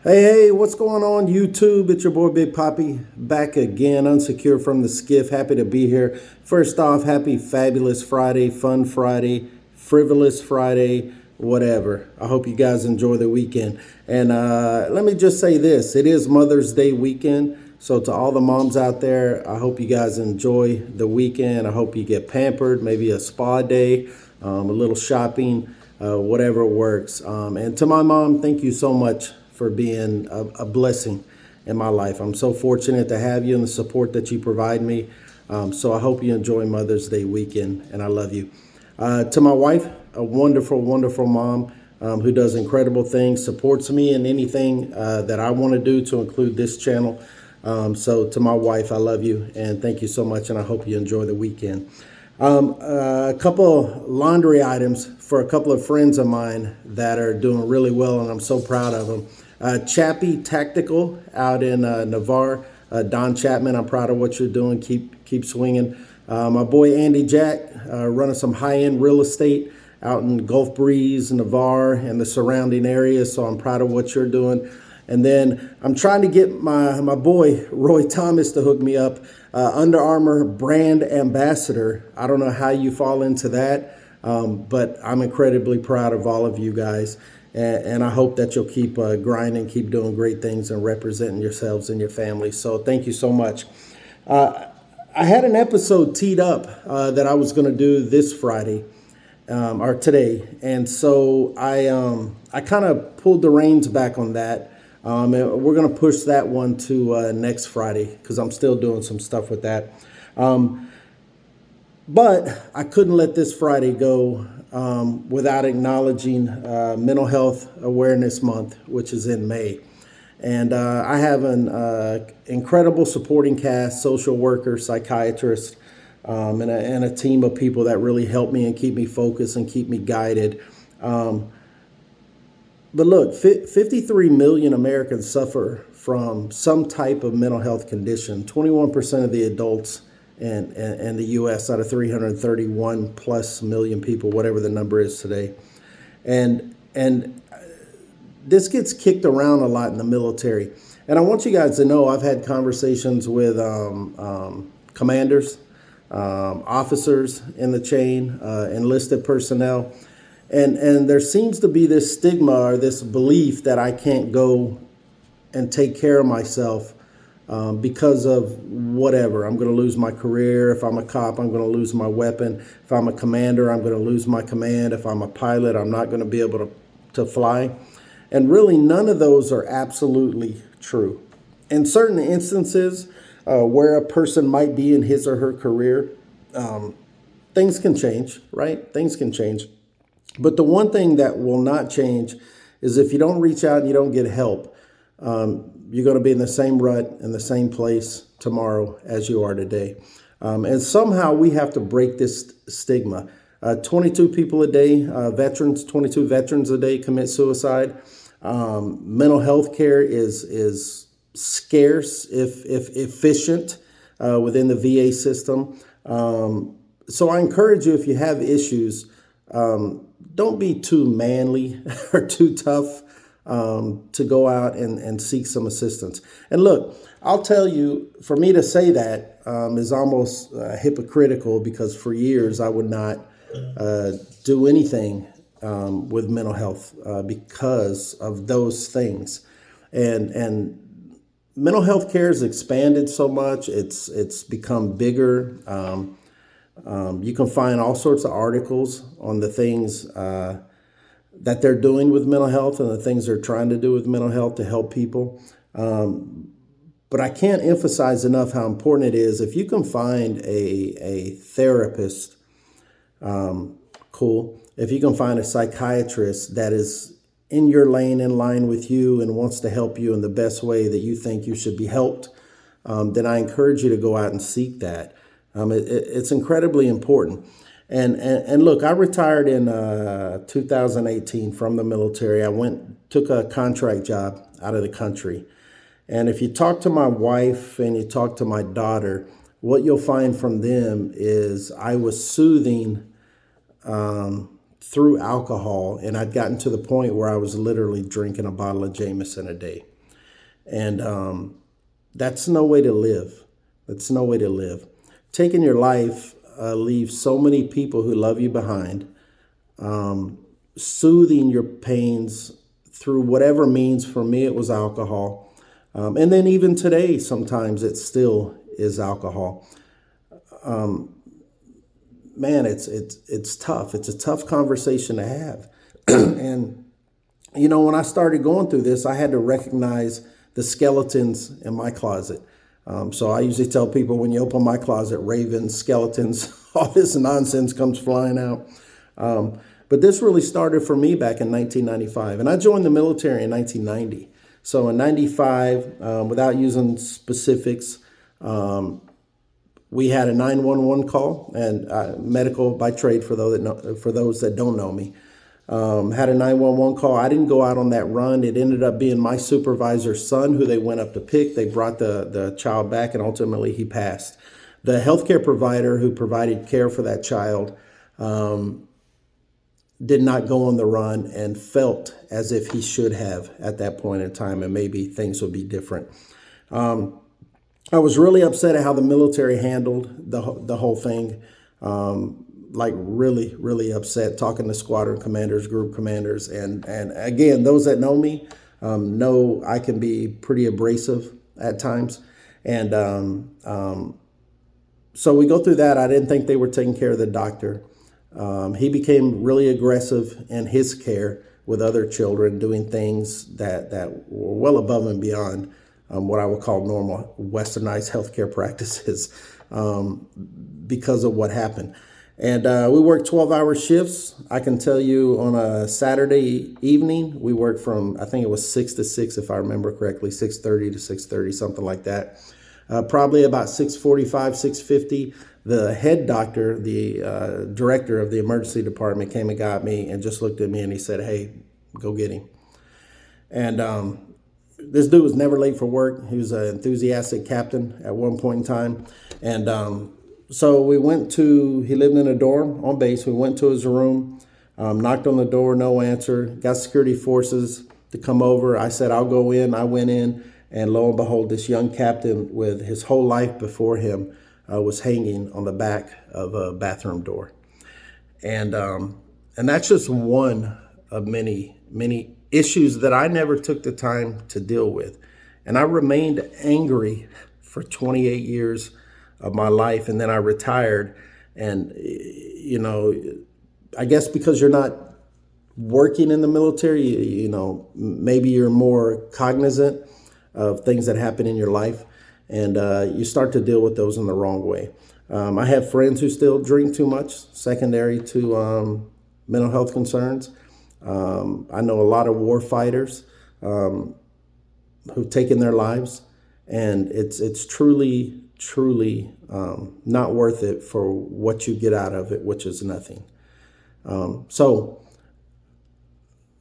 Hey, what's going on YouTube? It's your boy Big Poppy back again, unsecure from the skiff. Happy to be here. First off, happy fabulous Friday, fun Friday, frivolous Friday, whatever. I hope you guys enjoy the weekend. And let me just say this, it is Mother's Day weekend. So to all the moms out there, I hope you guys enjoy the weekend. I hope you get pampered, maybe a spa day, a little shopping, whatever works. And to my mom, thank you so much for being a blessing in my life. I'm so fortunate to have you and the support that you provide me. So I hope you enjoy Mother's Day weekend, and I love you. To my wife, a wonderful, wonderful mom who does incredible things, supports me in anything that I want to do, to include this channel. So to my wife, I love you, and thank you so much, and I hope you enjoy the weekend. A couple laundry items for a couple of friends of mine that are doing really well, and I'm so proud of them. Chappie Tactical out in Navarre. Don Chapman, I'm proud of what you're doing. Keep swinging. My boy Andy Jack, running some high-end real estate out in Gulf Breeze, Navarre, and the surrounding areas. So I'm proud of what you're doing. And then I'm trying to get my boy Roy Thomas to hook me up. Under Armour brand ambassador. I don't know how you fall into that, but I'm incredibly proud of all of you guys. And I hope that you'll keep grinding, keep doing great things, and representing yourselves and your family. So thank you so much. I had an episode teed up that I was going to do this Friday or today. And so I kind of pulled the reins back on that. And we're going to push that one to next Friday because I'm still doing some stuff with that. But I couldn't let this Friday go without acknowledging Mental Health Awareness Month, which is in May. And I have an incredible supporting cast, social workers, psychiatrists, and a team of people that really help me and keep me focused and keep me guided. But look, 53 million Americans suffer from some type of mental health condition. 21% of the adults in the U.S. out of 331 plus million people, whatever the number is today. And this gets kicked around a lot in the military. And I want you guys to know I've had conversations with commanders, officers in the chain, enlisted personnel. And there seems to be this stigma or this belief that I can't go and take care of myself because of whatever. I'm going to lose my career. If I'm a cop, I'm going to lose my weapon. If I'm a commander, I'm going to lose my command. If I'm a pilot, I'm not going to be able to fly. And really, none of those are absolutely true. In certain instances where a person might be in his or her career, things can change, right? Things can change. But the one thing that will not change is if you don't reach out and you don't get help, you're going to be in the same rut, in the same place tomorrow as you are today. And somehow we have to break this stigma. 22 people a day, 22 veterans a day commit suicide. Mental health care is scarce, if efficient, within the VA system. So I encourage you, if you have issues, don't be too manly or too tough to go out and seek some assistance. And look, I'll tell you, for me to say that is almost hypocritical, because for years I would not do anything with mental health because of those things. And mental health care has expanded so much. It's become bigger. You can find all sorts of articles on the things that they're doing with mental health and the things they're trying to do with mental health to help people. But I can't emphasize enough how important it is. If you can find a therapist, cool. If you can find a psychiatrist that is in your lane, in line with you, and wants to help you in the best way that you think you should be helped, then I encourage you to go out and seek that. It's incredibly important. And look, I retired in 2018 from the military. Took a contract job out of the country. And if you talk to my wife and you talk to my daughter, what you'll find from them is I was soothing through alcohol, and I'd gotten to the point where I was literally drinking a bottle of Jameson a day. And that's no way to live. That's no way to live. Taking your life leaves so many people who love you behind. Soothing your pains through whatever means. For me, it was alcohol. And then even today, sometimes it still is alcohol. Man, it's tough. It's a tough conversation to have. And, when I started going through this, I had to recognize the skeletons in my closet. So I usually tell people, when you open my closet, ravens, skeletons, all this nonsense comes flying out. But this really started for me back in 1995. And I joined the military in 1990. So in 95, without using specifics, we had a 911 call, and medical by trade for those that don't know me. Had a 911 call. I didn't go out on that run. It ended up being my supervisor's son who they went up to pick. They brought the child back, and ultimately he passed. The healthcare provider who provided care for that child did not go on the run and felt as if he should have at that point in time, and maybe things would be different. I was really upset at how the military handled the whole thing. Really, really upset, talking to squadron commanders, group commanders. And again, those that know me know I can be pretty abrasive at times. And so we go through that. I didn't think they were taking care of the doctor. He became really aggressive in his care with other children, doing things that were well above and beyond what I would call normal westernized healthcare practices because of what happened. And we worked 12-hour shifts. I can tell you, on a Saturday evening, we worked from, I think it was 6 to 6, if I remember correctly, 6:30 to 6:30, something like that. Probably about 6:45, 6:50, the head doctor, the director of the emergency department, came and got me and just looked at me and he said, "Hey, go get him." And this dude was never late for work. He was an enthusiastic captain at one point in time. And so we went to, he lived in a dorm on base. We went to his room, knocked on the door, no answer, got security forces to come over. I said, "I'll go in." I went in, and lo and behold, this young captain with his whole life before him was hanging on the back of a bathroom door. And that's just one of many, many issues that I never took the time to deal with. And I remained angry for 28 years of my life. And then I retired. And, I guess because you're not working in the military, maybe you're more cognizant of things that happen in your life. And you start to deal with those in the wrong way. I have friends who still drink too much, secondary to mental health concerns. I know a lot of war fighters who've taken their lives, and it's truly not worth it for what you get out of it, which is nothing. So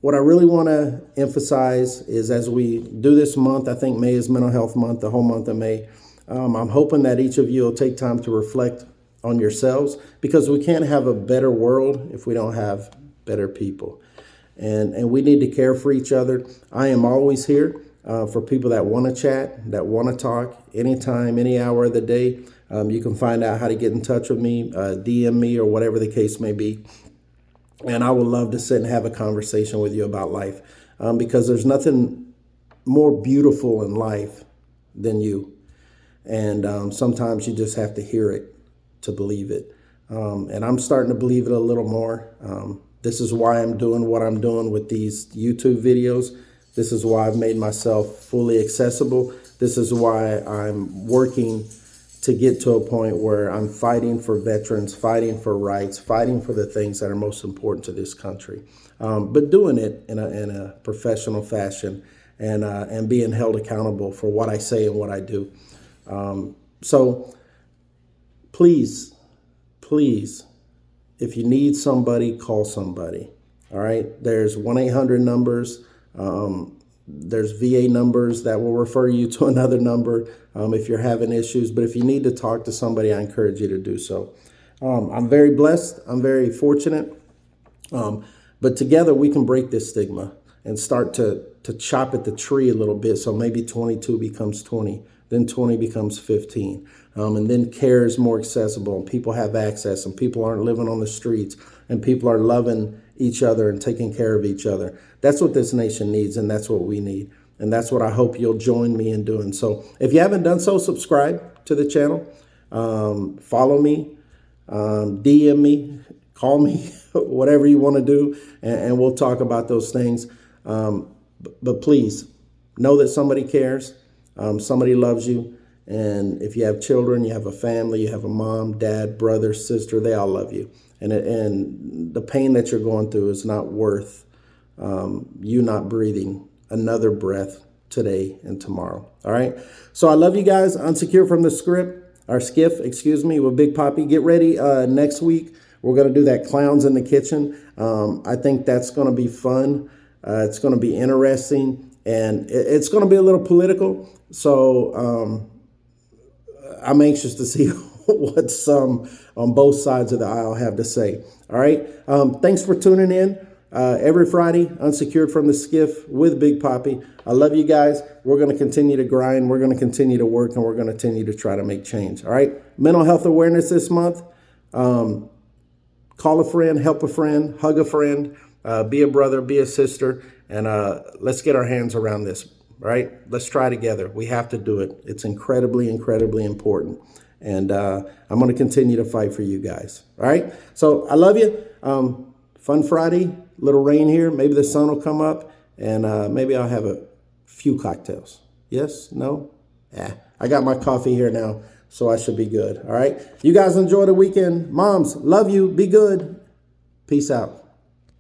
what I really want to emphasize is, as we do this month, I think May is Mental Health Month, the whole month of May. I'm hoping that each of you will take time to reflect on yourselves, because we can't have a better world if we don't have better people. And we need to care for each other. I am always here for people that want to chat, that want to talk, anytime, any hour of the day. You can find out how to get in touch with me, DM me, or whatever the case may be. And I would love to sit and have a conversation with you about life, because there's nothing more beautiful in life than you. And sometimes you just have to hear it to believe it. And I'm starting to believe it a little more. This is why I'm doing what I'm doing with these YouTube videos. This is why I've made myself fully accessible. This is why I'm working to get to a point where I'm fighting for veterans, fighting for rights, fighting for the things that are most important to this country, but doing it in a professional fashion, and being held accountable for what I say and what I do. So please, if you need somebody, call somebody. All right. There's 1-800 numbers. There's VA numbers that will refer you to another number if you're having issues. But if you need to talk to somebody, I encourage you to do so. I'm very blessed. I'm very fortunate. But together we can break this stigma. and start to chop at the tree a little bit. So maybe 22 becomes 20, then 20 becomes 15. And then care is more accessible and people have access and people aren't living on the streets and people are loving each other and taking care of each other. That's what this nation needs, and that's what we need. And that's what I hope you'll join me in doing. So if you haven't done so, subscribe to the channel, follow me, DM me, call me, whatever you want to do, and we'll talk about those things. But please know that somebody cares, somebody loves you. And if you have children, you have a family, you have a mom, dad, brother, sister, they all love you. And the pain that you're going through is not worth you not breathing another breath today and tomorrow. All right. So I love you guys. Unsecure from the skiff, excuse me, with Big Papi. Get ready. Next week, we're going to do that Clowns in the Kitchen. I think that's going to be fun. It's going to be interesting, and it's going to be a little political. So I'm anxious to see what some on both sides of the aisle have to say. All right. Thanks for tuning in. Every Friday, Unsecured from the Skiff with Big Papi. I love you guys. We're going to continue to grind. We're going to continue to work, and we're going to continue to try to make change. All right. Mental health awareness this month. Call a friend, help a friend, hug a friend, be a brother, be a sister, and let's get our hands around this. All right. Let's try together. We have to do it. It's incredibly, incredibly important. And I'm going to continue to fight for you guys. All right. So I love you. Fun Friday. Little rain here. Maybe the sun will come up, and maybe I'll have a few cocktails. Yes? No? Yeah. I got my coffee here now, so I should be good. All right. You guys enjoy the weekend. Moms, love you. Be good. Peace out.